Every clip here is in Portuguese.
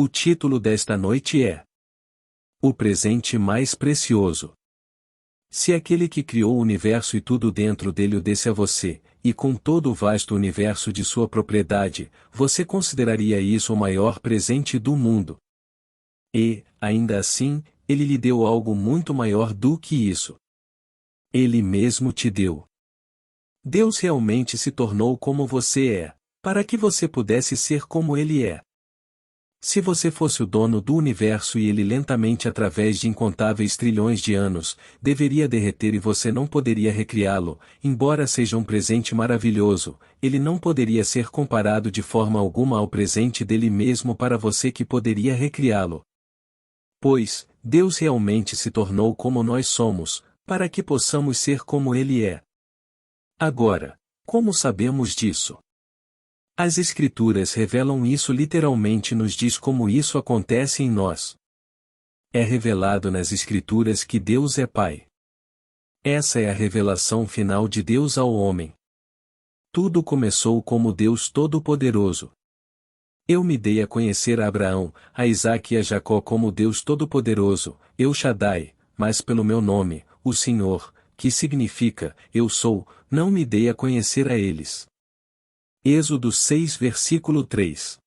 O título desta noite é O Presente Mais Precioso. Se aquele que criou o universo e tudo dentro dele o desse a você, e com todo o vasto universo de sua propriedade, você consideraria isso o maior presente do mundo? E, ainda assim, ele lhe deu algo muito maior do que isso. Ele mesmo te deu. Deus realmente se tornou como você é, para que você pudesse ser como ele é. Se você fosse o dono do universo e ele lentamente através de incontáveis trilhões de anos, deveria derreter e você não poderia recriá-lo, embora seja um presente maravilhoso, ele não poderia ser comparado de forma alguma ao presente dele mesmo para você que poderia recriá-lo. Pois, Deus realmente se tornou como nós somos, para que possamos ser como ele é. Agora, como sabemos disso? As Escrituras revelam isso literalmente, nos diz como isso acontece em nós. É revelado nas Escrituras que Deus é Pai. Essa é a revelação final de Deus ao homem. Tudo começou como Deus Todo-Poderoso. Eu me dei a conhecer a Abraão, a Isaque e a Jacó como Deus Todo-Poderoso, El Shaddai, mas pelo meu nome, o Senhor, que significa, eu sou, não me dei a conhecer a eles. Êxodo 6 versículo 3.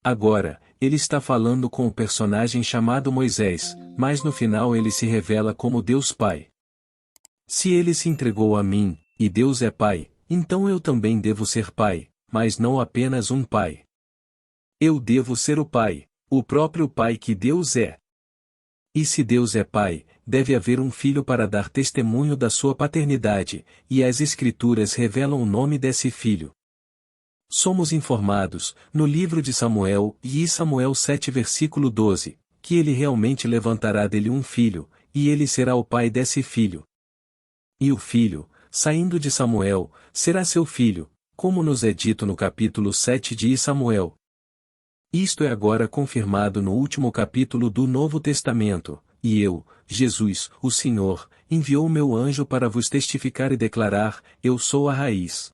Agora, ele está falando com o personagem chamado Moisés, mas no final ele se revela como Deus Pai. Se ele se entregou a mim, e Deus é Pai, então eu também devo ser Pai, mas não apenas um Pai. Eu devo ser o Pai, o próprio Pai que Deus é. E se Deus é Pai, deve haver um Filho para dar testemunho da sua paternidade, e as Escrituras revelam o nome desse Filho. Somos informados, no livro de Samuel, e Samuel 7 versículo 12, que ele realmente levantará dele um filho, e ele será o pai desse filho. E o filho, saindo de Samuel, será seu filho, como nos é dito no capítulo 7 de Samuel. Isto é agora confirmado no último capítulo do Novo Testamento, e eu, Jesus, o Senhor, enviou meu anjo para vos testificar e declarar, eu sou a raiz.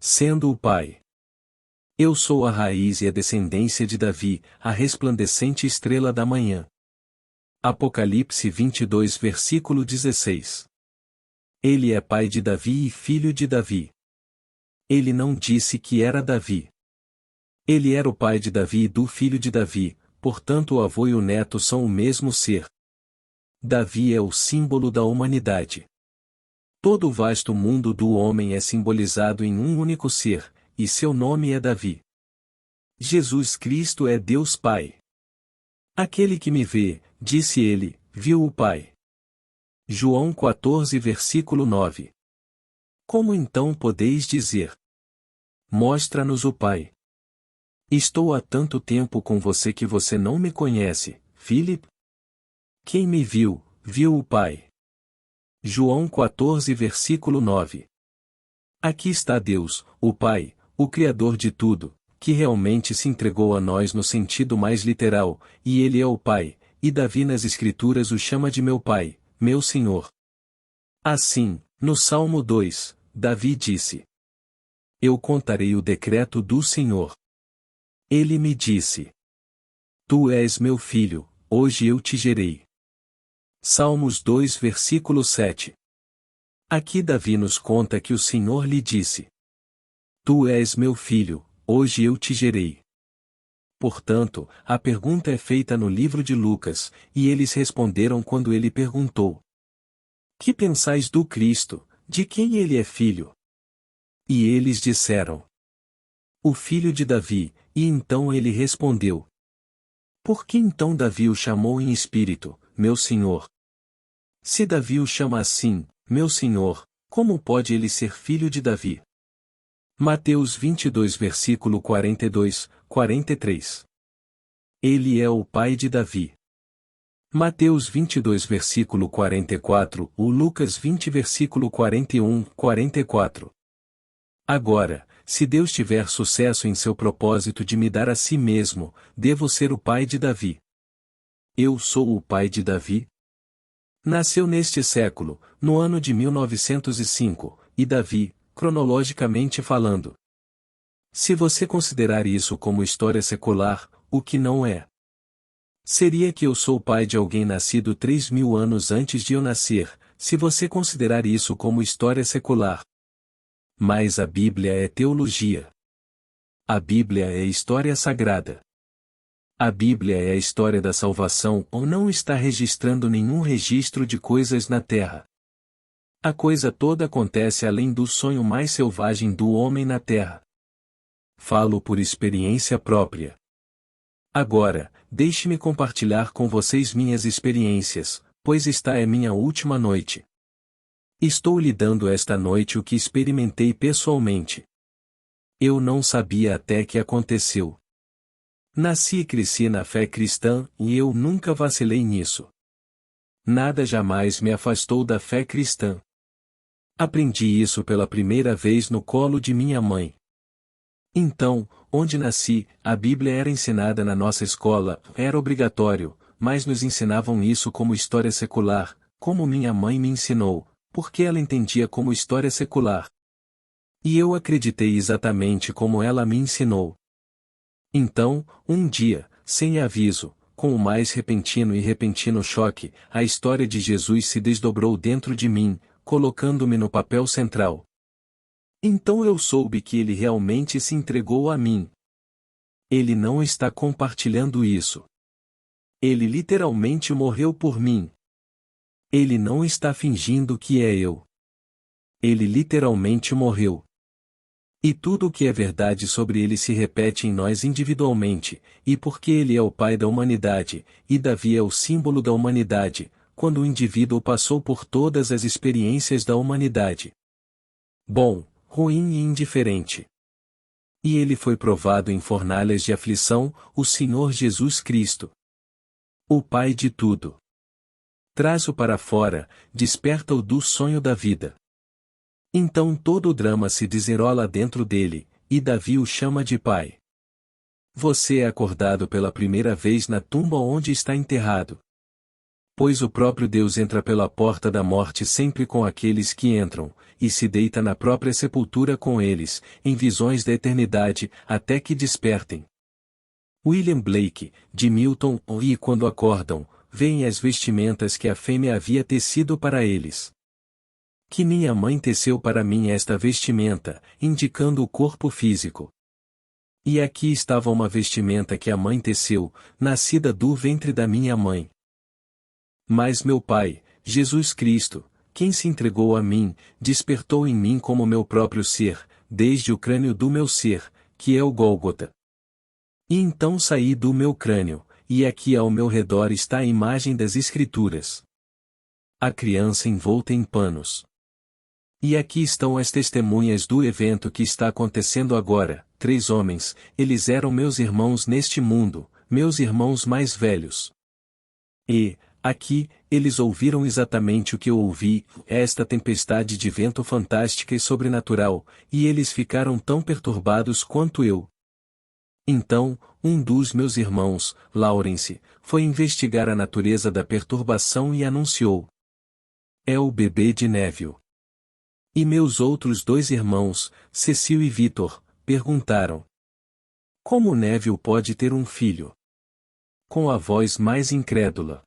Sendo o Pai. Eu sou a raiz e a descendência de Davi, a resplandecente estrela da manhã. Apocalipse 22 versículo 16. Ele é pai de Davi e filho de Davi. Ele não disse que era Davi. Ele era o pai de Davi e do filho de Davi, portanto o avô e o neto são o mesmo ser. Davi é o símbolo da humanidade. Todo o vasto mundo do homem é simbolizado em um único ser, e seu nome é Davi. Jesus Cristo é Deus Pai. Aquele que me vê, disse ele, viu o Pai. João 14 versículo 9. Como então podeis dizer? Mostra-nos o Pai. Estou há tanto tempo com você que você não me conhece, Philip? Quem me viu, viu o Pai. João 14 versículo 9. Aqui está Deus, o Pai, o Criador de tudo, que realmente se entregou a nós no sentido mais literal, e Ele é o Pai, e Davi nas Escrituras o chama de meu Pai, meu Senhor. Assim, no Salmo 2, Davi disse: Eu contarei o decreto do Senhor. Ele me disse: Tu és meu filho, hoje eu te gerei. Salmos 2 versículo 7. Aqui Davi nos conta que o Senhor lhe disse: Tu és meu filho, hoje eu te gerei. Portanto, a pergunta é feita no livro de Lucas, e eles responderam quando ele perguntou: Que pensais do Cristo, de quem ele é filho? E eles disseram: O filho de Davi, e então ele respondeu: Por que então Davi o chamou em espírito, meu Senhor? Se Davi o chama assim, meu Senhor, como pode ele ser filho de Davi? Mateus 22 versículo 42, 43. Ele é o pai de Davi. Mateus 22 versículo 44, o Lucas 20 versículo 41, 44. Agora, se Deus tiver sucesso em seu propósito de me dar a si mesmo, devo ser o pai de Davi. Eu sou o pai de Davi? Nasceu neste século, no ano de 1905, e Davi, cronologicamente falando. Se você considerar isso como história secular, o que não é. Seria que eu sou pai de alguém nascido 3.000 anos antes de eu nascer, se você considerar isso como história secular. Mas a Bíblia é teologia. A Bíblia é história sagrada. A Bíblia é a história da salvação ou não está registrando nenhum registro de coisas na terra. A coisa toda acontece além do sonho mais selvagem do homem na terra. Falo por experiência própria. Agora, deixe-me compartilhar com vocês minhas experiências, pois esta é minha última noite. Estou lhe dando esta noite o que experimentei pessoalmente. Eu não sabia até que aconteceu. Nasci e cresci na fé cristã, e eu nunca vacilei nisso. Nada jamais me afastou da fé cristã. Aprendi isso pela primeira vez no colo de minha mãe. Então, onde nasci, a Bíblia era ensinada na nossa escola, era obrigatório, mas nos ensinavam isso como história secular, como minha mãe me ensinou, porque ela entendia como história secular. E eu acreditei exatamente como ela me ensinou. Então, um dia, sem aviso, com o mais repentino choque, a história de Jesus se desdobrou dentro de mim, colocando-me no papel central. Então eu soube que ele realmente se entregou a mim. Ele não está compartilhando isso. Ele literalmente morreu por mim. Ele não está fingindo que é eu. Ele literalmente morreu. E tudo o que é verdade sobre ele se repete em nós individualmente, e porque ele é o pai da humanidade, e Davi é o símbolo da humanidade, quando o indivíduo passou por todas as experiências da humanidade. Bom, ruim e indiferente. E ele foi provado em fornalhas de aflição, o Senhor Jesus Cristo. O Pai de tudo. Traz-o para fora, desperta-o do sonho da vida. Então todo o drama se desenrola dentro dele, e Davi o chama de pai. Você é acordado pela primeira vez na tumba onde está enterrado. Pois o próprio Deus entra pela porta da morte sempre com aqueles que entram, e se deita na própria sepultura com eles, em visões da eternidade, até que despertem. William Blake, de Milton, e quando acordam, veem as vestimentas que a fêmea havia tecido para eles. Que minha mãe teceu para mim esta vestimenta, indicando o corpo físico. E aqui estava uma vestimenta que a mãe teceu, nascida do ventre da minha mãe. Mas meu Pai, Jesus Cristo, quem se entregou a mim, despertou em mim como meu próprio ser, desde o crânio do meu ser, que é o Gólgota. E então saí do meu crânio, e aqui ao meu redor está a imagem das Escrituras. A criança envolta em panos. E aqui estão as testemunhas do evento que está acontecendo agora, 3 homens, eles eram meus irmãos neste mundo, meus irmãos mais velhos. E, aqui, eles ouviram exatamente o que eu ouvi, esta tempestade de vento fantástica e sobrenatural, e eles ficaram tão perturbados quanto eu. Então, um dos meus irmãos, Lawrence, foi investigar a natureza da perturbação e anunciou: é o bebê de Neville. E meus outros 2 irmãos, Cecil e Victor, perguntaram: como Neville pode ter um filho? Com a voz mais incrédula.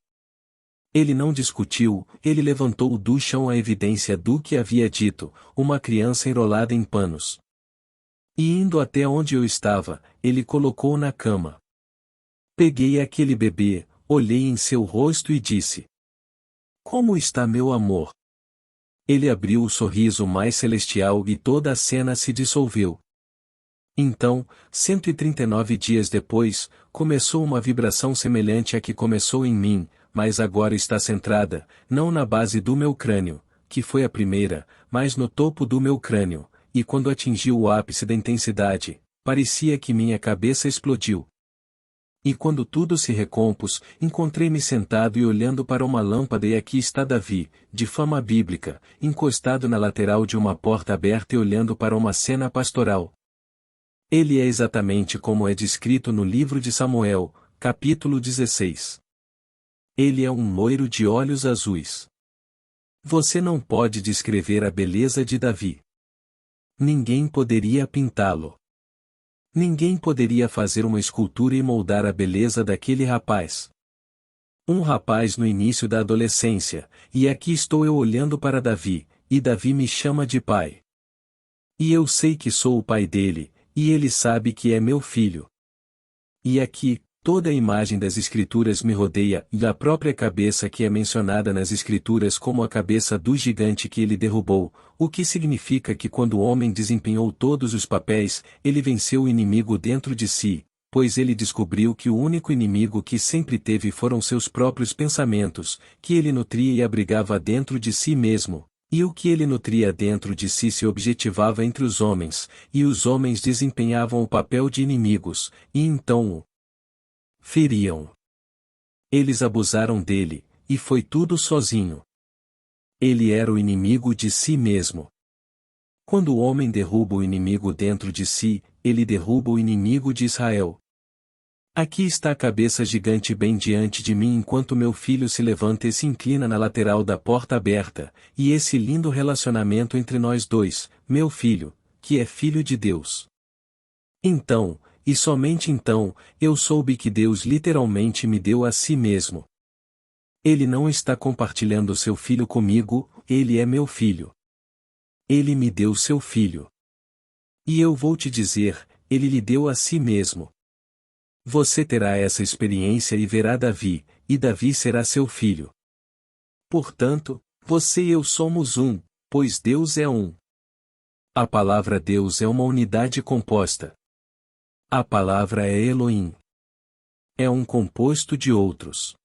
Ele não discutiu, ele levantou do chão a evidência do que havia dito, uma criança enrolada em panos. E indo até onde eu estava, ele colocou na cama. Peguei aquele bebê, olhei em seu rosto e disse: como está meu amor? Ele abriu o sorriso mais celestial e toda a cena se dissolveu. Então, 139 dias depois, começou uma vibração semelhante à que começou em mim, mas agora está centrada, não na base do meu crânio, que foi a primeira, mas no topo do meu crânio, e quando atingiu o ápice da intensidade, parecia que minha cabeça explodiu. E quando tudo se recompôs, encontrei-me sentado e olhando para uma lâmpada e aqui está Davi, de fama bíblica, encostado na lateral de uma porta aberta e olhando para uma cena pastoral. Ele é exatamente como é descrito no livro de Samuel, capítulo 16. Ele é um loiro de olhos azuis. Você não pode descrever a beleza de Davi. Ninguém poderia pintá-lo. Ninguém poderia fazer uma escultura e moldar a beleza daquele rapaz. Um rapaz no início da adolescência, e aqui estou eu olhando para Davi, e Davi me chama de pai. E eu sei que sou o pai dele, e ele sabe que é meu filho. E aqui, toda a imagem das Escrituras me rodeia, e a própria cabeça que é mencionada nas Escrituras como a cabeça do gigante que ele derrubou, o que significa que quando o homem desempenhou todos os papéis, ele venceu o inimigo dentro de si, pois ele descobriu que o único inimigo que sempre teve foram seus próprios pensamentos, que ele nutria e abrigava dentro de si mesmo. E o que ele nutria dentro de si se objetivava entre os homens, e os homens desempenhavam o papel de inimigos, e então o feriam. Eles abusaram dele, e foi tudo sozinho. Ele era o inimigo de si mesmo. Quando o homem derruba o inimigo dentro de si, ele derruba o inimigo de Israel. Aqui está a cabeça gigante bem diante de mim enquanto meu filho se levanta e se inclina na lateral da porta aberta, e esse lindo relacionamento entre nós dois, meu filho, que é filho de Deus. Então, e somente então, eu soube que Deus literalmente me deu a si mesmo. Ele não está compartilhando seu filho comigo, ele é meu filho. Ele me deu seu filho. E eu vou te dizer, ele lhe deu a si mesmo. Você terá essa experiência e verá Davi, e Davi será seu filho. Portanto, você e eu somos um, pois Deus é um. A palavra Deus é uma unidade composta. A palavra é Elohim. É um composto de outros.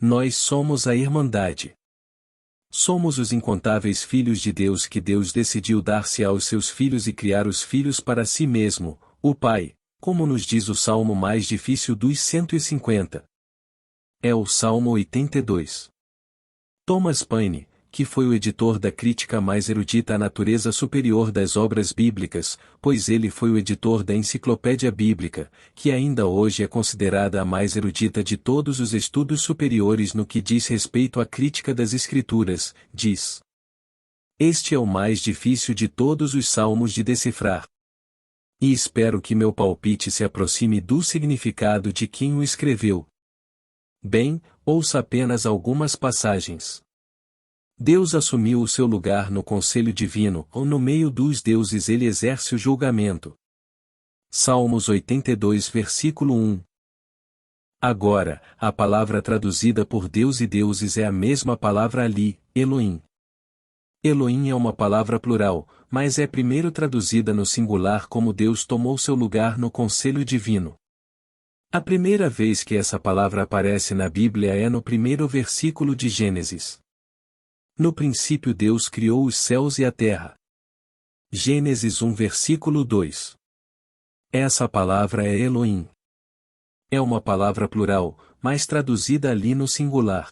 Nós somos a Irmandade. Somos os incontáveis filhos de Deus que Deus decidiu dar-se aos seus filhos e criar os filhos para si mesmo, o Pai. Como nos diz o salmo mais difícil dos 150. É o Salmo 82. Thomas Paine, que foi o editor da crítica mais erudita à natureza superior das obras bíblicas, pois ele foi o editor da Enciclopédia Bíblica, que ainda hoje é considerada a mais erudita de todos os estudos superiores no que diz respeito à crítica das Escrituras, diz: este é o mais difícil de todos os salmos de decifrar. E espero que meu palpite se aproxime do significado de quem o escreveu. Bem, ouça apenas algumas passagens. Deus assumiu o seu lugar no conselho divino, ou no meio dos deuses ele exerce o julgamento. Salmos 82 versículo 1. Agora, a palavra traduzida por Deus e deuses é a mesma palavra ali, Elohim. Elohim é uma palavra plural, mas é primeiro traduzida no singular como Deus tomou seu lugar no conselho divino. A primeira vez que essa palavra aparece na Bíblia é no primeiro versículo de Gênesis. No princípio Deus criou os céus e a terra. Gênesis 1 versículo 2. Essa palavra é Elohim. É uma palavra plural, mas traduzida ali no singular.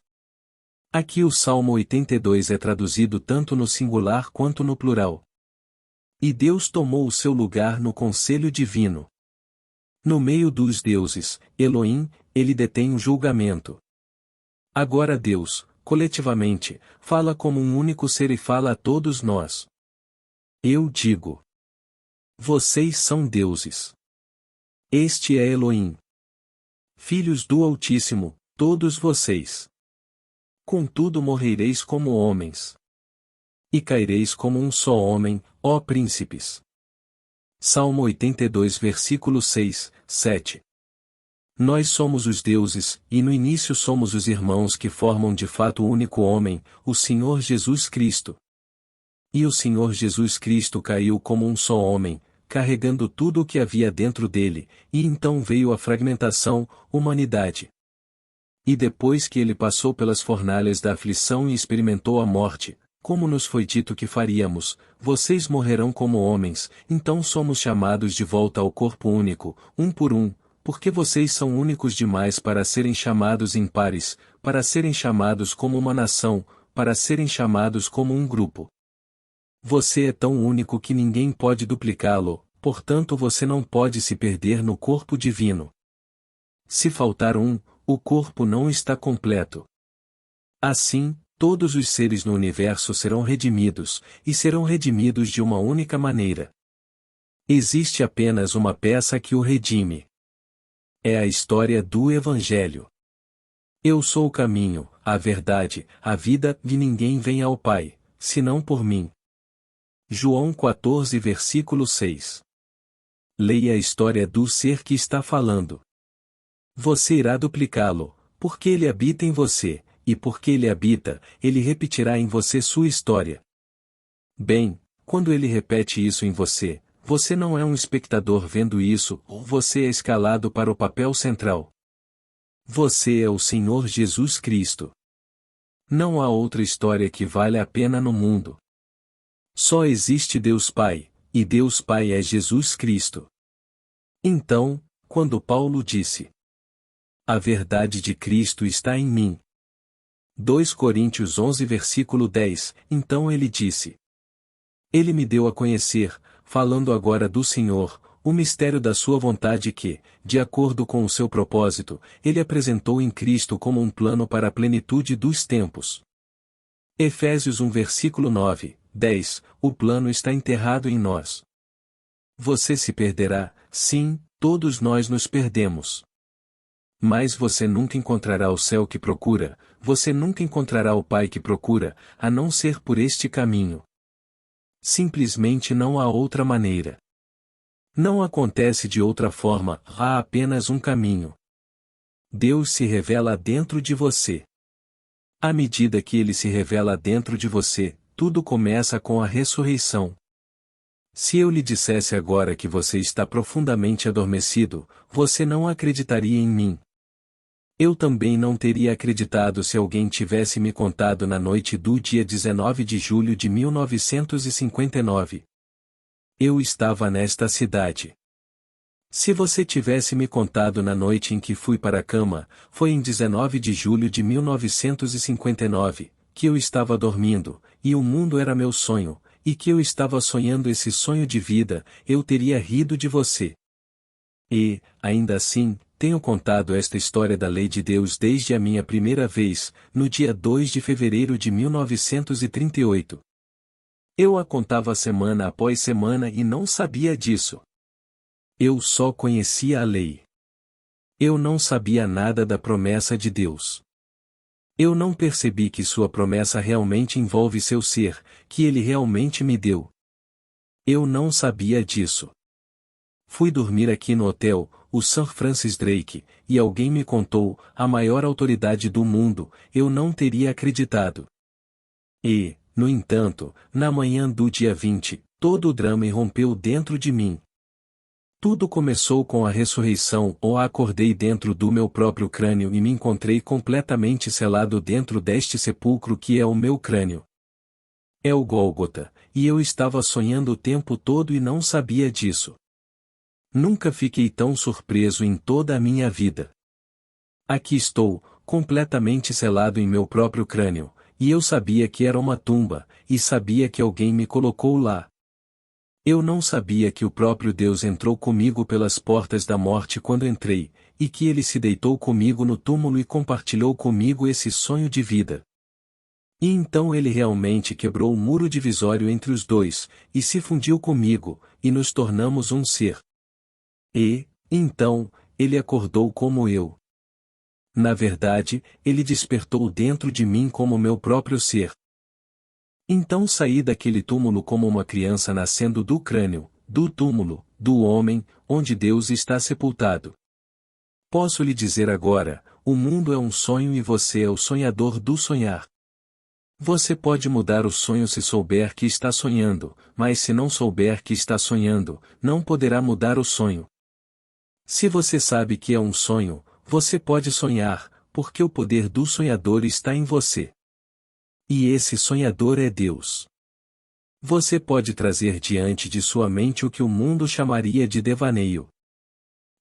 Aqui o Salmo 82 é traduzido tanto no singular quanto no plural. E Deus tomou o seu lugar no conselho divino. No meio dos deuses, Elohim, ele detém o julgamento. Agora Deus, coletivamente, fala como um único ser e fala a todos nós. Eu digo: vocês são deuses. Este é Elohim. Filhos do Altíssimo, todos vocês. Contudo morrereis como homens. E caireis como um só homem, ó príncipes. Salmo 82 versículo 6, 7. Nós somos os deuses, e no início somos os irmãos que formam de fato o único homem, o Senhor Jesus Cristo. E o Senhor Jesus Cristo caiu como um só homem, carregando tudo o que havia dentro dele, e então veio a fragmentação, humanidade. E depois que ele passou pelas fornalhas da aflição e experimentou a morte, como nos foi dito que faríamos, vocês morrerão como homens, então somos chamados de volta ao corpo único, um por um, porque vocês são únicos demais para serem chamados impares, para serem chamados como uma nação, para serem chamados como um grupo. Você é tão único que ninguém pode duplicá-lo, portanto você não pode se perder no corpo divino. Se faltar um, o corpo não está completo. Assim, todos os seres no universo serão redimidos, e serão redimidos de uma única maneira. Existe apenas uma peça que o redime. É a história do Evangelho. Eu sou o caminho, a verdade, a vida, e ninguém vem ao Pai, senão por mim. João 14 versículo 6. Leia a história do ser que está falando. Você irá duplicá-lo, porque ele habita em você, e porque ele habita, ele repetirá em você sua história. Bem, quando ele repete isso em você, você não é um espectador vendo isso, ou você é escalado para o papel central. Você é o Senhor Jesus Cristo. Não há outra história que vale a pena no mundo. Só existe Deus Pai, e Deus Pai é Jesus Cristo. Então, quando Paulo disse: a verdade de Cristo está em mim. 2 Coríntios 11 versículo 10, então ele disse: ele me deu a conhecer, falando agora do Senhor, o mistério da sua vontade que, de acordo com o seu propósito, ele apresentou em Cristo como um plano para a plenitude dos tempos. Efésios 1 versículo 9, 10, o plano está enterrado em nós. Você se perderá, sim, todos nós nos perdemos. Mas você nunca encontrará o céu que procura, você nunca encontrará o Pai que procura, a não ser por este caminho. Simplesmente não há outra maneira. Não acontece de outra forma, há apenas um caminho. Deus se revela dentro de você. À medida que ele se revela dentro de você, tudo começa com a ressurreição. Se eu lhe dissesse agora que você está profundamente adormecido, você não acreditaria em mim. Eu também não teria acreditado se alguém tivesse me contado na noite do dia 19 de julho de 1959. Eu estava nesta cidade. Se você tivesse me contado na noite em que fui para a cama, foi em 19 de julho de 1959, que eu estava dormindo, e o mundo era meu sonho, e que eu estava sonhando esse sonho de vida, eu teria rido de você. E, ainda assim, tenho contado esta história da lei de Deus desde a minha primeira vez, no dia 2 de fevereiro de 1938. Eu a contava semana após semana e não sabia disso. Eu só conhecia a lei. Eu não sabia nada da promessa de Deus. Eu não percebi que sua promessa realmente envolve seu ser, que ele realmente me deu. Eu não sabia disso. Fui dormir aqui no hotel, o Sir Francis Drake, e alguém me contou, a maior autoridade do mundo, eu não teria acreditado. E, no entanto, na manhã do dia 20, todo o drama irrompeu dentro de mim. Tudo começou com a ressurreição, ou acordei dentro do meu próprio crânio e me encontrei completamente selado dentro deste sepulcro que é o meu crânio. É o Gólgota, e eu estava sonhando o tempo todo e não sabia disso. Nunca fiquei tão surpreso em toda a minha vida. Aqui estou, completamente selado em meu próprio crânio, e eu sabia que era uma tumba, e sabia que alguém me colocou lá. Eu não sabia que o próprio Deus entrou comigo pelas portas da morte quando entrei, e que ele se deitou comigo no túmulo e compartilhou comigo esse sonho de vida. E então ele realmente quebrou o muro divisório entre os dois, e se fundiu comigo, e nos tornamos um ser. E, então, ele acordou como eu. Na verdade, ele despertou dentro de mim como meu próprio ser. Então saí daquele túmulo como uma criança nascendo do crânio, do túmulo, do homem, onde Deus está sepultado. Posso lhe dizer agora, o mundo é um sonho e você é o sonhador do sonhar. Você pode mudar o sonho se souber que está sonhando, mas se não souber que está sonhando, não poderá mudar o sonho. Se você sabe que é um sonho, você pode sonhar, porque o poder do sonhador está em você. E esse sonhador é Deus. Você pode trazer diante de sua mente o que o mundo chamaria de devaneio.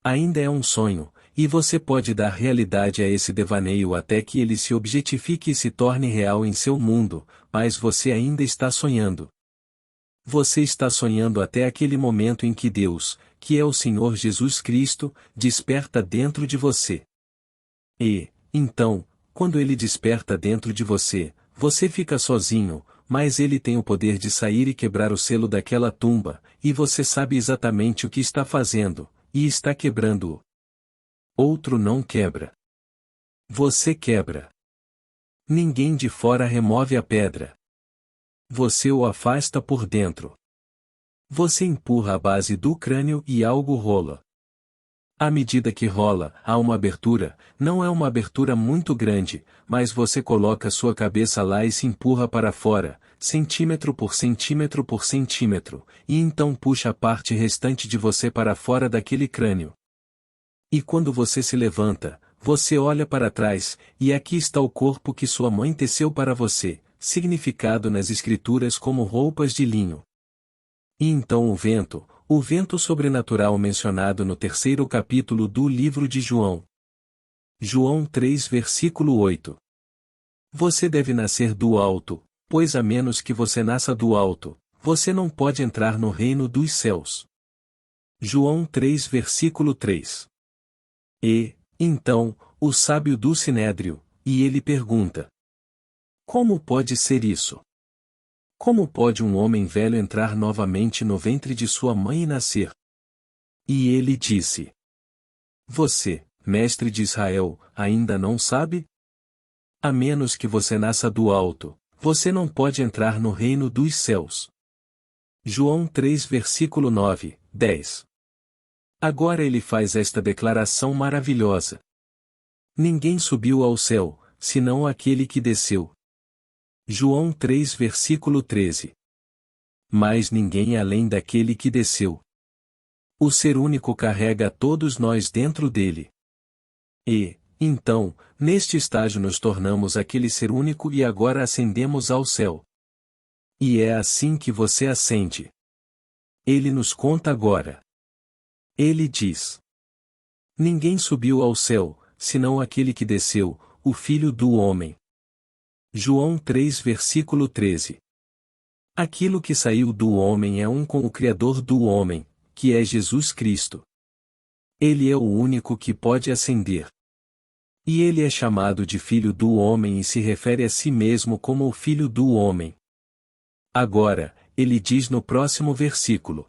Ainda é um sonho, e você pode dar realidade a esse devaneio até que ele se objetifique e se torne real em seu mundo, mas você ainda está sonhando. Você está sonhando até aquele momento em que Deus, que é o Senhor Jesus Cristo, desperta dentro de você. E, então, quando ele desperta dentro de você, você fica sozinho, mas ele tem o poder de sair e quebrar o selo daquela tumba, e você sabe exatamente o que está fazendo, e está quebrando-o. Outro não quebra. Você quebra. Ninguém de fora remove a pedra. Você o afasta por dentro. Você empurra a base do crânio e algo rola. À medida que rola, há uma abertura, não é uma abertura muito grande, mas você coloca sua cabeça lá e se empurra para fora, centímetro por centímetro por centímetro, e então puxa a parte restante de você para fora daquele crânio. E quando você se levanta, você olha para trás, e aqui está o corpo que sua mãe teceu para você, significado nas escrituras como roupas de linho. E então o vento sobrenatural mencionado no 3º capítulo do livro de João. João 3 versículo 8. Você deve nascer do alto, pois a menos que você nasça do alto, você não pode entrar no reino dos céus. João 3 versículo 3. E, então, o sábio do Sinédrio, e ele pergunta: como pode ser isso? Como pode um homem velho entrar novamente no ventre de sua mãe e nascer? E ele disse: você, mestre de Israel, ainda não sabe? A menos que você nasça do alto, você não pode entrar no reino dos céus. João 3 versículo 9, 10. Agora ele faz esta declaração maravilhosa: ninguém subiu ao céu, senão aquele que desceu. João 3 versículo 13. Mas ninguém além daquele que desceu. O Ser Único carrega a todos nós dentro dele. E, então, neste estágio nos tornamos aquele Ser Único e agora ascendemos ao céu. E é assim que você ascende. Ele nos conta agora. Ele diz: ninguém subiu ao céu, senão aquele que desceu, o Filho do Homem. João 3 versículo 13. Aquilo que saiu do homem é um com o Criador do homem, que é Jesus Cristo. Ele é o único que pode ascender. E ele é chamado de Filho do Homem e se refere a si mesmo como o Filho do Homem. Agora, ele diz no próximo versículo: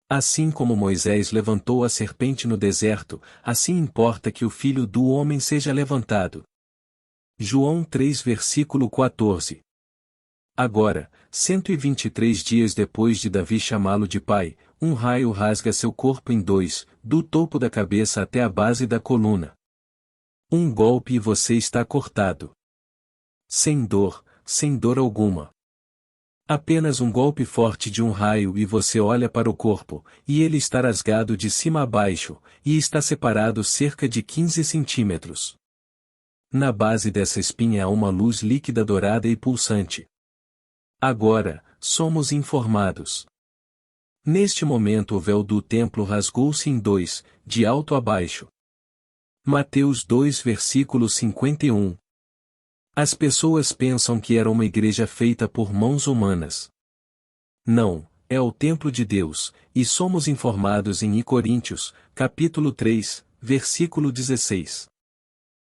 assim como Moisés levantou a serpente no deserto, assim importa que o Filho do Homem seja levantado. João 3 versículo 14. Agora, 123 dias depois de Davi chamá-lo de pai, um raio rasga seu corpo em dois, do topo da cabeça até a base da coluna. Um golpe e você está cortado. Sem dor alguma. Apenas um golpe forte de um raio e você olha para o corpo, e ele está rasgado de cima a baixo, e está separado cerca de 15 centímetros. Na base dessa espinha há uma luz líquida dourada e pulsante. Agora, somos informados. Neste momento o véu do templo rasgou-se em dois, de alto a baixo. Mateus 2 versículo 51. As pessoas pensam que era uma igreja feita por mãos humanas. Não, é o templo de Deus, e somos informados em Coríntios, capítulo 3, versículo 16.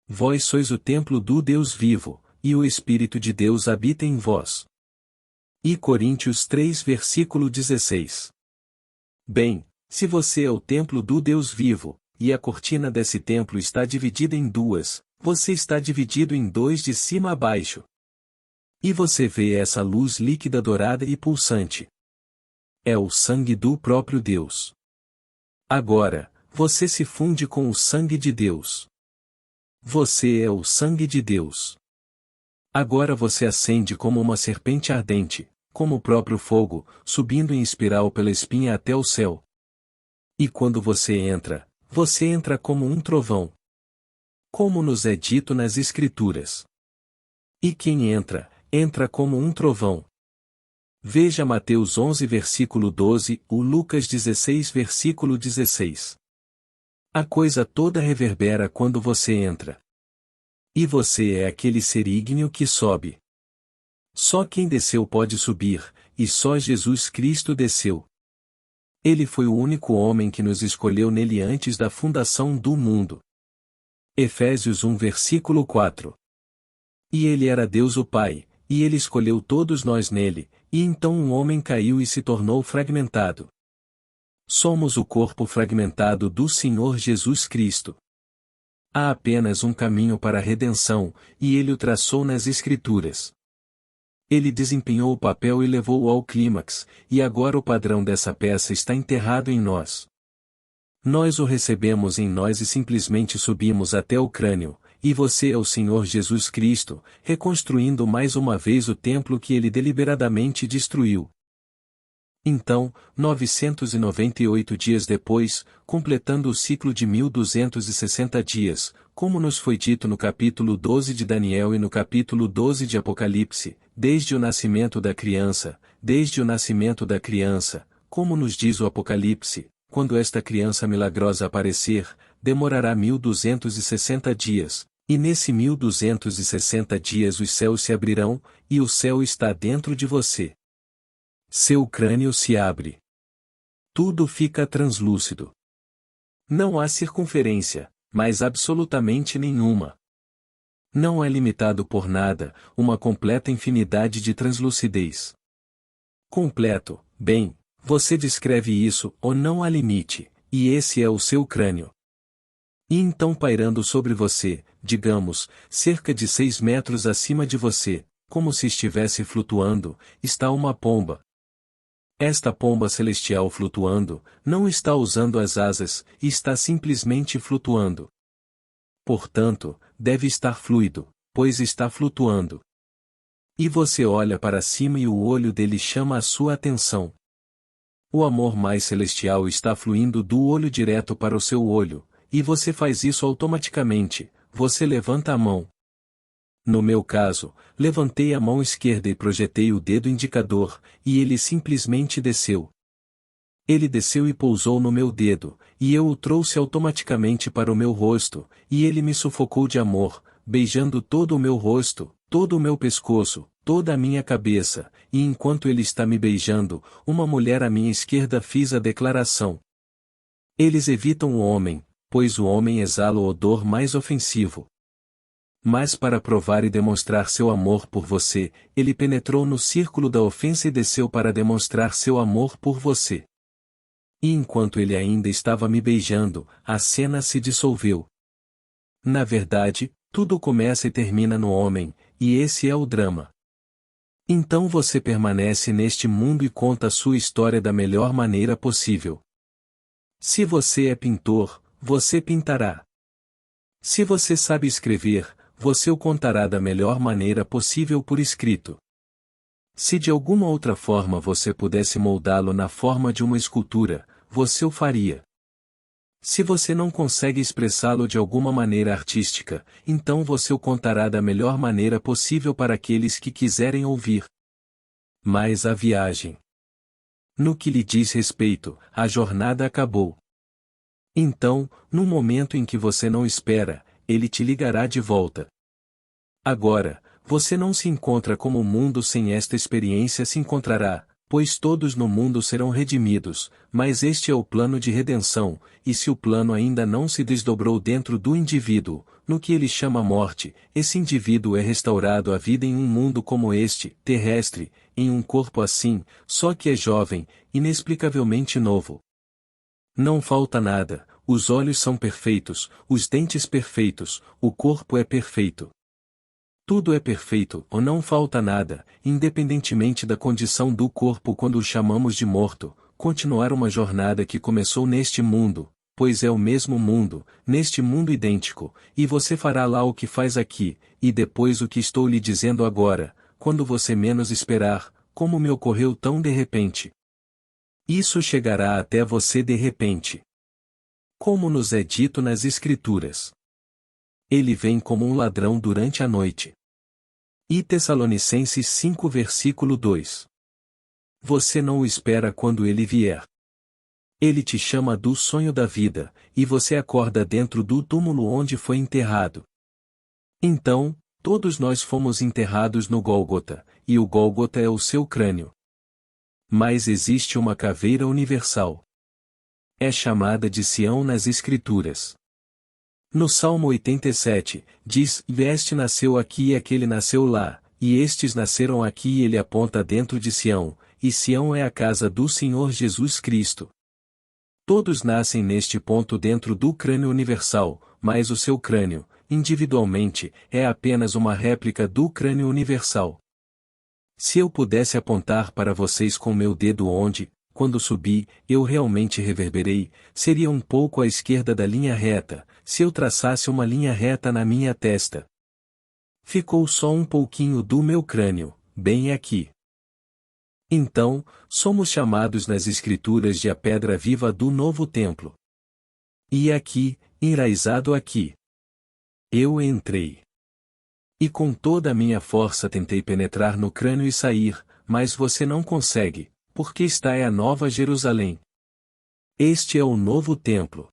Vós sois o templo do Deus vivo, e o Espírito de Deus habita em vós. Coríntios 3 versículo 16. Bem, se você é o templo do Deus vivo, e a cortina desse templo está dividida em duas, você está dividido em dois de cima a baixo. E você vê essa luz líquida dourada e pulsante. É o sangue do próprio Deus. Agora, você se funde com o sangue de Deus. Você é o sangue de Deus. Agora você acende como uma serpente ardente, como o próprio fogo, subindo em espiral pela espinha até o céu. E quando você entra como um trovão. Como nos é dito nas Escrituras. E quem entra como um trovão. Veja Mateus 11 versículo 12, ou Lucas 16 versículo 16. A coisa toda reverbera quando você entra. E você é aquele ser ígneo que sobe. Só quem desceu pode subir, e só Jesus Cristo desceu. Ele foi o único homem que nos escolheu nele antes da fundação do mundo. Efésios 1 versículo 4. E ele era Deus o Pai, e ele escolheu todos nós nele, e então um homem caiu e se tornou fragmentado. Somos o corpo fragmentado do Senhor Jesus Cristo. Há apenas um caminho para a redenção, e ele o traçou nas Escrituras. Ele desempenhou o papel e levou-o ao clímax, e agora o padrão dessa peça está enterrado em nós. Nós o recebemos em nós e simplesmente subimos até o crânio, e você é o Senhor Jesus Cristo, reconstruindo mais uma vez o templo que ele deliberadamente destruiu. Então, 998 dias depois, completando o ciclo de 1260 dias, como nos foi dito no capítulo 12 de Daniel e no capítulo 12 de Apocalipse, desde o nascimento da criança, como nos diz o Apocalipse, quando esta criança milagrosa aparecer, demorará 1260 dias, e nesse 1260 dias os céus se abrirão, e o céu está dentro de você. Seu crânio se abre. Tudo fica translúcido. Não há circunferência, mas absolutamente nenhuma. Não é limitado por nada, uma completa infinidade de translucidez. Completo, bem, você descreve isso, ou não há limite, e esse é o seu crânio. E então pairando sobre você, digamos, cerca de 6 metros acima de você, como se estivesse flutuando, está uma pomba. Esta pomba celestial flutuando, não está usando as asas, está simplesmente flutuando. Portanto, deve estar fluido, pois está flutuando. E você olha para cima e o olho dele chama a sua atenção. O amor mais celestial está fluindo do olho direto para o seu olho, e você faz isso automaticamente, você levanta a mão. No meu caso, levantei a mão esquerda e projetei o dedo indicador, e ele simplesmente desceu. Ele desceu e pousou no meu dedo, e eu o trouxe automaticamente para o meu rosto, e ele me sufocou de amor, beijando todo o meu rosto, todo o meu pescoço, toda a minha cabeça, e enquanto ele está me beijando, uma mulher à minha esquerda fez a declaração. Eles evitam o homem, pois o homem exala o odor mais ofensivo. Mas para provar e demonstrar seu amor por você, ele penetrou no círculo da ofensa e desceu para demonstrar seu amor por você. E enquanto ele ainda estava me beijando, a cena se dissolveu. Na verdade, tudo começa e termina no homem, e esse é o drama. Então você permanece neste mundo e conta a sua história da melhor maneira possível. Se você é pintor, você pintará. Se você sabe escrever, você o contará da melhor maneira possível por escrito. Se de alguma outra forma você pudesse moldá-lo na forma de uma escultura, você o faria. Se você não consegue expressá-lo de alguma maneira artística, então você o contará da melhor maneira possível para aqueles que quiserem ouvir. Mas a viagem. No que lhe diz respeito, a jornada acabou. Então, no momento em que você não espera, ele te ligará de volta. Agora, você não se encontra como o mundo sem esta experiência se encontrará, pois todos no mundo serão redimidos, mas este é o plano de redenção, e se o plano ainda não se desdobrou dentro do indivíduo, no que ele chama morte, esse indivíduo é restaurado à vida em um mundo como este, terrestre, em um corpo assim, só que é jovem, inexplicavelmente novo. Não falta nada, os olhos são perfeitos, os dentes perfeitos, o corpo é perfeito. Tudo é perfeito, ou não falta nada, independentemente da condição do corpo quando o chamamos de morto, continuar uma jornada que começou neste mundo, pois é o mesmo mundo, neste mundo idêntico, e você fará lá o que faz aqui, e depois o que estou lhe dizendo agora, quando você menos esperar, como me ocorreu tão de repente. Isso chegará até você de repente. Como nos é dito nas Escrituras. Ele vem como um ladrão durante a noite. E Tessalonicenses 5 versículo 2. Você não o espera quando ele vier. Ele te chama do sonho da vida, e você acorda dentro do túmulo onde foi enterrado. Então, todos nós fomos enterrados no Gólgota, e o Gólgota é o seu crânio. Mas existe uma caveira universal. É chamada de Sião nas Escrituras. No Salmo 87, diz, este nasceu aqui e aquele nasceu lá, e estes nasceram aqui e ele aponta dentro de Sião, e Sião é a casa do Senhor Jesus Cristo. Todos nascem neste ponto dentro do crânio universal, mas o seu crânio, individualmente, é apenas uma réplica do crânio universal. Se eu pudesse apontar para vocês com meu dedo onde, quando subi, eu realmente reverberei, seria um pouco à esquerda da linha reta, se eu traçasse uma linha reta na minha testa. Ficou só um pouquinho do meu crânio, bem aqui. Então, somos chamados nas Escrituras de a pedra viva do novo templo. E aqui, enraizado aqui. Eu entrei. E com toda a minha força tentei penetrar no crânio e sair, mas você não consegue, porque esta é a Nova Jerusalém. Este é o novo templo.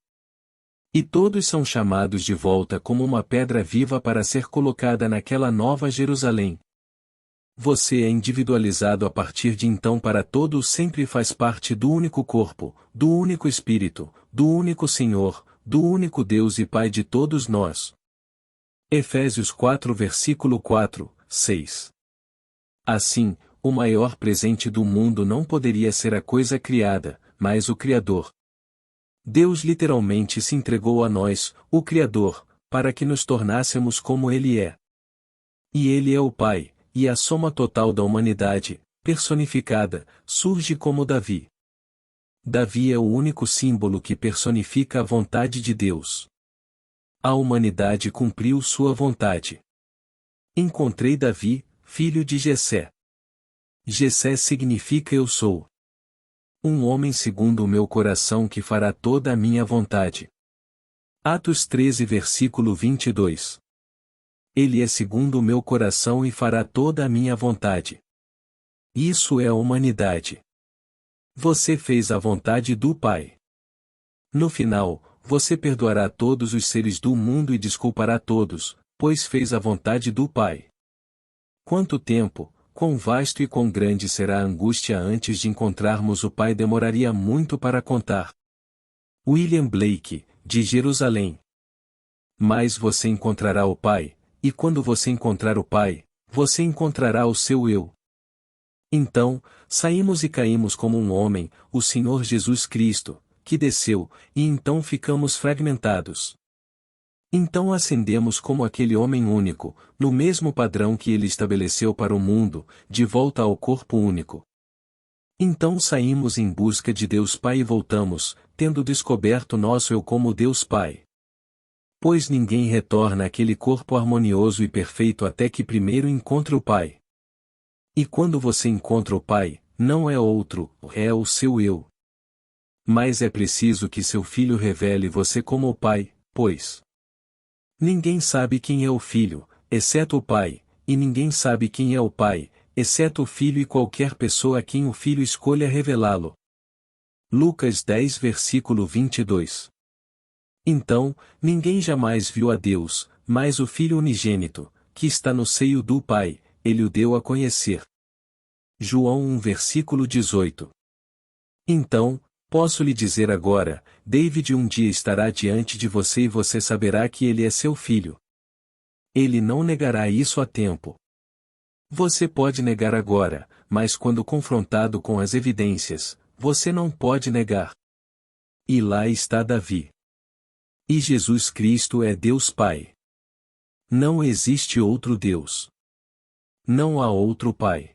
E todos são chamados de volta como uma pedra viva para ser colocada naquela Nova Jerusalém. Você é individualizado a partir de então para todo sempre faz parte do único corpo, do único Espírito, do único Senhor, do único Deus e Pai de todos nós. Efésios 4 versículo 4, 6. Assim, o maior presente do mundo não poderia ser a coisa criada, mas o Criador. Deus literalmente se entregou a nós, o Criador, para que nos tornássemos como Ele é. E Ele é o Pai, e a soma total da humanidade, personificada, surge como Davi. Davi é o único símbolo que personifica a vontade de Deus. A humanidade cumpriu sua vontade. Encontrei Davi, filho de Jessé. Jessé significa eu sou. Um homem segundo o meu coração que fará toda a minha vontade. Atos 13 versículo 22. Ele é segundo o meu coração e fará toda a minha vontade. Isso é a humanidade. Você fez a vontade do Pai. No final, você perdoará todos os seres do mundo e desculpará todos, pois fez a vontade do Pai. Quanto tempo, quão vasto e quão grande será a angústia antes de encontrarmos o Pai demoraria muito para contar. William Blake, de Jerusalém. Mas você encontrará o Pai. E quando você encontrar o Pai, você encontrará o seu eu. Então, saímos e caímos como um homem, o Senhor Jesus Cristo, que desceu, e então ficamos fragmentados. Então ascendemos como aquele homem único, no mesmo padrão que ele estabeleceu para o mundo, de volta ao corpo único. Então saímos em busca de Deus Pai e voltamos, tendo descoberto nosso eu como Deus Pai. Pois ninguém retorna àquele corpo harmonioso e perfeito até que primeiro encontre o Pai. E quando você encontra o Pai, não é outro, é o seu eu. Mas é preciso que seu Filho revele você como o Pai, pois ninguém sabe quem é o Filho, exceto o Pai, e ninguém sabe quem é o Pai, exceto o Filho e qualquer pessoa a quem o Filho escolha revelá-lo. Lucas 10 versículo 22. Então, ninguém jamais viu a Deus, mas o Filho unigênito, que está no seio do Pai, ele o deu a conhecer. João 1 versículo 18. Então, posso lhe dizer agora, David um dia estará diante de você e você saberá que ele é seu filho. Ele não negará isso a tempo. Você pode negar agora, mas quando confrontado com as evidências, você não pode negar. E lá está Davi. E Jesus Cristo é Deus Pai. Não existe outro Deus. Não há outro Pai.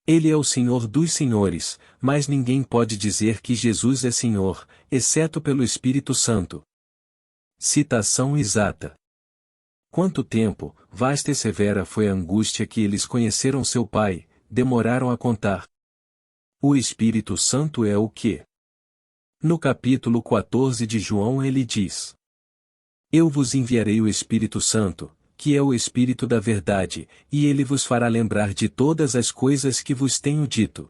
Ele é o Senhor dos senhores, mas ninguém pode dizer que Jesus é Senhor, exceto pelo Espírito Santo. Citação exata. Quanto tempo, vasta e severa foi a angústia que eles conheceram seu Pai, demoraram a contar. O Espírito Santo é o quê? No capítulo 14 de João ele diz: Eu vos enviarei o Espírito Santo, que é o Espírito da verdade, e ele vos fará lembrar de todas as coisas que vos tenho dito.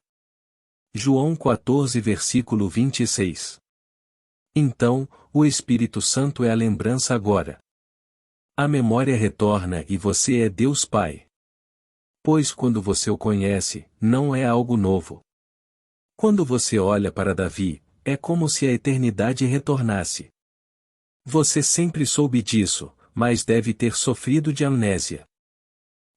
João 14 versículo 26. Então, o Espírito Santo é a lembrança agora. A memória retorna e você é Deus Pai. Pois quando você o conhece, não é algo novo. Quando você olha para Davi, é como se a eternidade retornasse. Você sempre soube disso, mas deve ter sofrido de amnésia.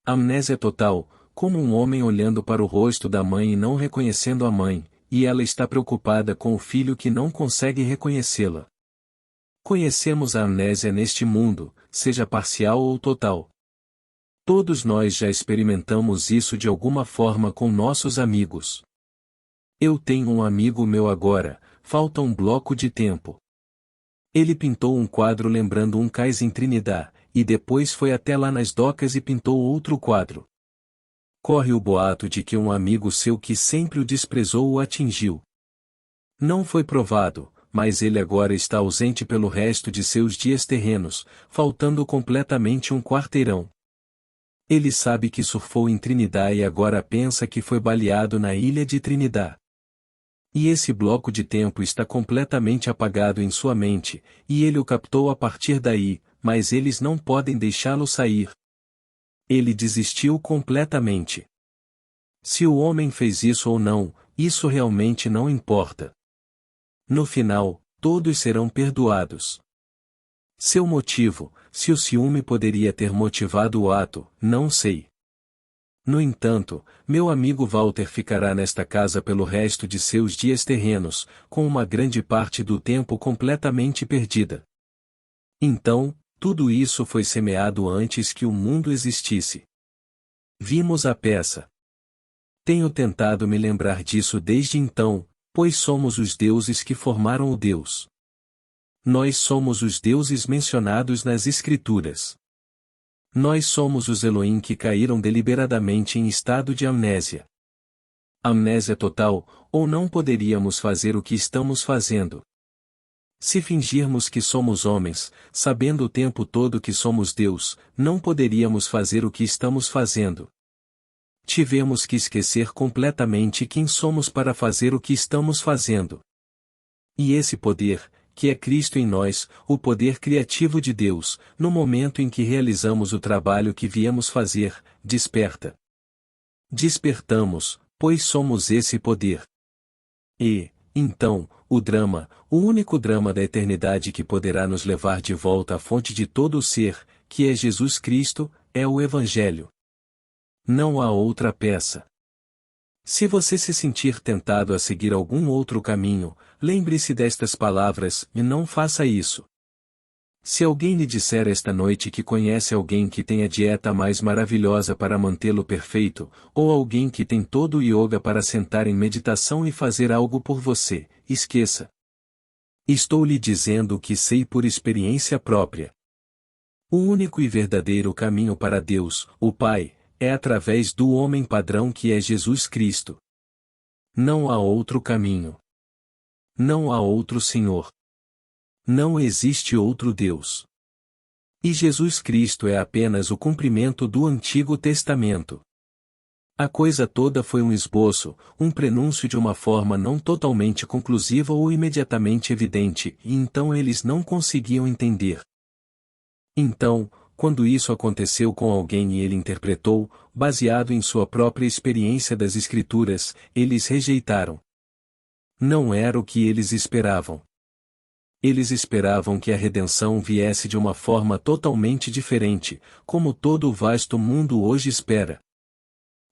Amnésia total, como um homem olhando para o rosto da mãe e não reconhecendo a mãe, e ela está preocupada com o filho que não consegue reconhecê-la. Conhecemos a amnésia neste mundo, seja parcial ou total. Todos nós já experimentamos isso de alguma forma com nossos amigos. Eu tenho um amigo meu agora, falta um bloco de tempo. Ele pintou um quadro lembrando um cais em Trinidad, e depois foi até lá nas docas e pintou outro quadro. Corre o boato de que um amigo seu que sempre o desprezou o atingiu. Não foi provado, mas ele agora está ausente pelo resto de seus dias terrenos, faltando completamente um quarteirão. Ele sabe que surfou em Trinidad e agora pensa que foi baleado na ilha de Trinidad. E esse bloco de tempo está completamente apagado em sua mente, e ele o captou a partir daí, mas eles não podem deixá-lo sair. Ele desistiu completamente. Se o homem fez isso ou não, isso realmente não importa. No final, todos serão perdoados. Seu motivo, se o ciúme poderia ter motivado o ato, não sei. No entanto, meu amigo Walter ficará nesta casa pelo resto de seus dias terrenos, com uma grande parte do tempo completamente perdida. Então, tudo isso foi semeado antes que o mundo existisse. Vimos a peça. Tenho tentado me lembrar disso desde então, pois somos os deuses que formaram o Deus. Nós somos os deuses mencionados nas Escrituras. Nós somos os Elohim que caíram deliberadamente em estado de amnésia. Amnésia total, ou não poderíamos fazer o que estamos fazendo. Se fingirmos que somos homens, sabendo o tempo todo que somos Deus, não poderíamos fazer o que estamos fazendo. Tivemos que esquecer completamente quem somos para fazer o que estamos fazendo. E esse poder, que é Cristo em nós, o poder criativo de Deus, no momento em que realizamos o trabalho que viemos fazer, desperta. Despertamos, pois somos esse poder. E, então, o único drama da eternidade que poderá nos levar de volta à fonte de todo o ser, que é Jesus Cristo, é o Evangelho. Não há outra peça. Se você se sentir tentado a seguir algum outro caminho, lembre-se destas palavras e não faça isso. Se alguém lhe disser esta noite que conhece alguém que tem a dieta mais maravilhosa para mantê-lo perfeito, ou alguém que tem todo o yoga para sentar em meditação e fazer algo por você, esqueça. Estou lhe dizendo o que sei por experiência própria. O único e verdadeiro caminho para Deus, o Pai, é através do homem padrão que é Jesus Cristo. Não há outro caminho. Não há outro Senhor. Não existe outro Deus. E Jesus Cristo é apenas o cumprimento do Antigo Testamento. A coisa toda foi um esboço, um prenúncio de uma forma não totalmente conclusiva ou imediatamente evidente, e então eles não conseguiam entender. Então, quando isso aconteceu com alguém e ele interpretou, baseado em sua própria experiência das Escrituras, eles rejeitaram. Não era o que eles esperavam. Eles esperavam que a redenção viesse de uma forma totalmente diferente, como todo o vasto mundo hoje espera.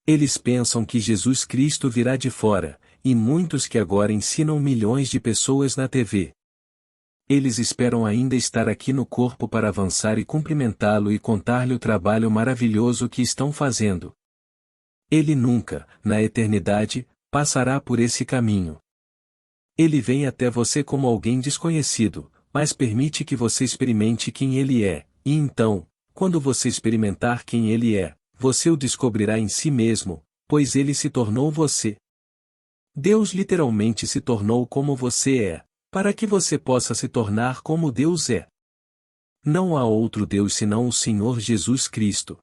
Eles pensam que Jesus Cristo virá de fora, e muitos que agora ensinam milhões de pessoas na TV. Eles esperam ainda estar aqui no corpo para avançar e cumprimentá-lo e contar-lhe o trabalho maravilhoso que estão fazendo. Ele nunca, na eternidade, passará por esse caminho. Ele vem até você como alguém desconhecido, mas permite que você experimente quem ele é, e então, quando você experimentar quem ele é, você o descobrirá em si mesmo, pois ele se tornou você. Deus literalmente se tornou como você é, para que você possa se tornar como Deus é. Não há outro Deus senão o Senhor Jesus Cristo.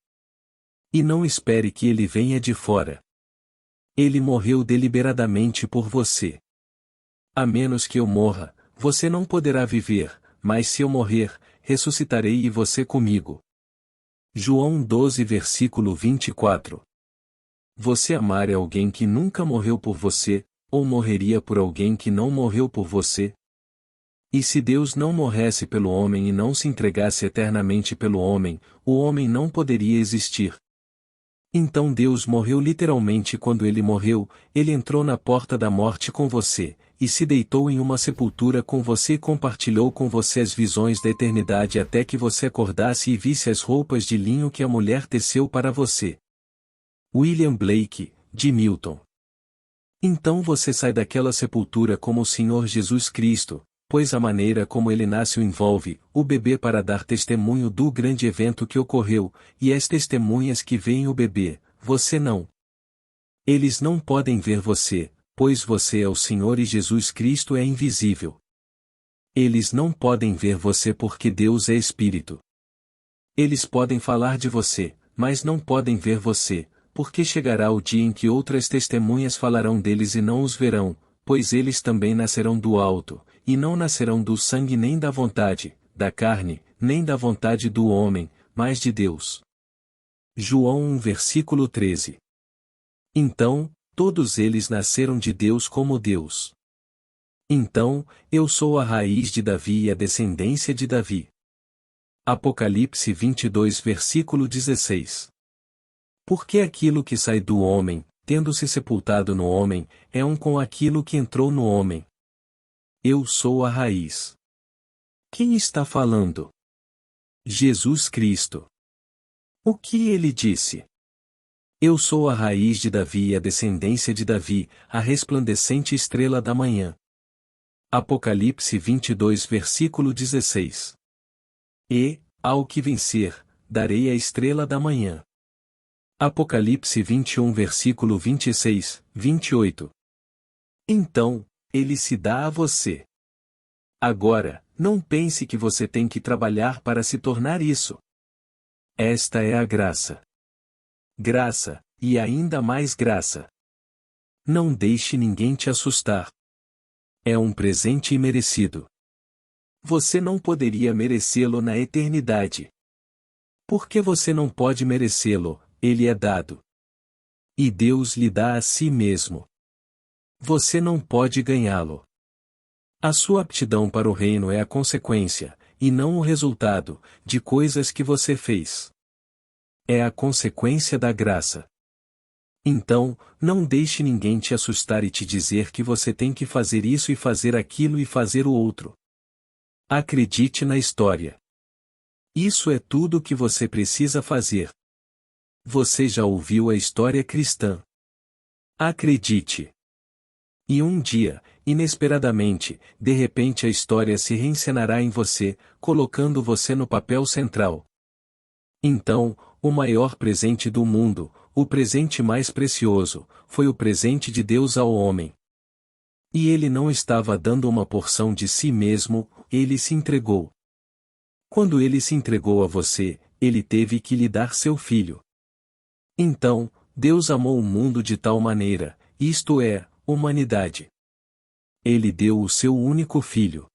E não espere que ele venha de fora. Ele morreu deliberadamente por você. A menos que eu morra, você não poderá viver, mas se eu morrer, ressuscitarei e você comigo. João 12 versículo 24. Você amaria alguém que nunca morreu por você, ou morreria por alguém que não morreu por você? E se Deus não morresse pelo homem e não se entregasse eternamente pelo homem, o homem não poderia existir. Então Deus morreu literalmente quando ele morreu, ele entrou na porta da morte com você, e se deitou em uma sepultura com você e compartilhou com você as visões da eternidade até que você acordasse e visse as roupas de linho que a mulher teceu para você. William Blake, de Milton. Então você sai daquela sepultura como o Senhor Jesus Cristo, pois a maneira como ele nasce o envolve, o bebê para dar testemunho do grande evento que ocorreu, e as testemunhas que veem o bebê, você não. Eles não podem ver você, pois você é o Senhor e Jesus Cristo é invisível. Eles não podem ver você porque Deus é Espírito. Eles podem falar de você, mas não podem ver você, porque chegará o dia em que outras testemunhas falarão deles e não os verão, pois eles também nascerão do alto, e não nascerão do sangue nem da vontade, da carne, nem da vontade do homem, mas de Deus. João 1 versículo 13. Então, todos eles nasceram de Deus como Deus. Então, eu sou a raiz de Davi e a descendência de Davi. Apocalipse 22 versículo 16. Porque aquilo que sai do homem, tendo-se sepultado no homem, é um com aquilo que entrou no homem. Eu sou a raiz. Quem está falando? Jesus Cristo. O que ele disse? Eu sou a raiz de Davi e a descendência de Davi, a resplandecente estrela da manhã. Apocalipse 22 versículo 16. E, ao que vencer, darei a estrela da manhã. Apocalipse 21 versículo 26, 28. Então, ele se dá a você. Agora, não pense que você tem que trabalhar para se tornar isso. Esta é a graça. Graça, e ainda mais graça. Não deixe ninguém te assustar. É um presente imerecido. Você não poderia merecê-lo na eternidade. Porque você não pode merecê-lo, ele é dado. E Deus lhe dá a si mesmo. Você não pode ganhá-lo. A sua aptidão para o reino é a consequência, e não o resultado, de coisas que você fez. É a consequência da graça. Então, não deixe ninguém te assustar e te dizer que você tem que fazer isso e fazer aquilo e fazer o outro. Acredite na história. Isso é tudo o que você precisa fazer. Você já ouviu a história cristã. Acredite. E um dia, inesperadamente, de repente a história se reencenará em você, colocando você no papel central. Então, o maior presente do mundo, o presente mais precioso, foi o presente de Deus ao homem. E ele não estava dando uma porção de si mesmo, ele se entregou. Quando ele se entregou a você, ele teve que lhe dar seu filho. Então, Deus amou o mundo de tal maneira, isto é, humanidade. Ele deu o seu único filho.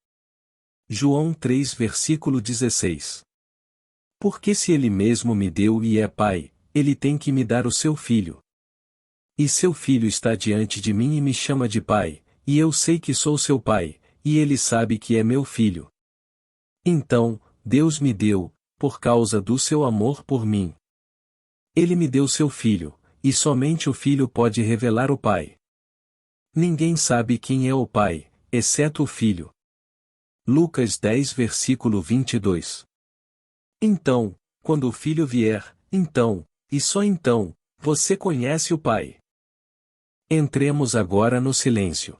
João 3 versículo 16. Porque se ele mesmo me deu e é pai, ele tem que me dar o seu filho. E seu filho está diante de mim e me chama de pai, e eu sei que sou seu pai, e ele sabe que é meu filho. Então, Deus me deu, por causa do seu amor por mim. Ele me deu seu filho, e somente o filho pode revelar o pai. Ninguém sabe quem é o pai, exceto o filho. Lucas 10 versículo 22. Então, quando o filho vier, então, e só então, você conhece o pai. Entremos agora no silêncio.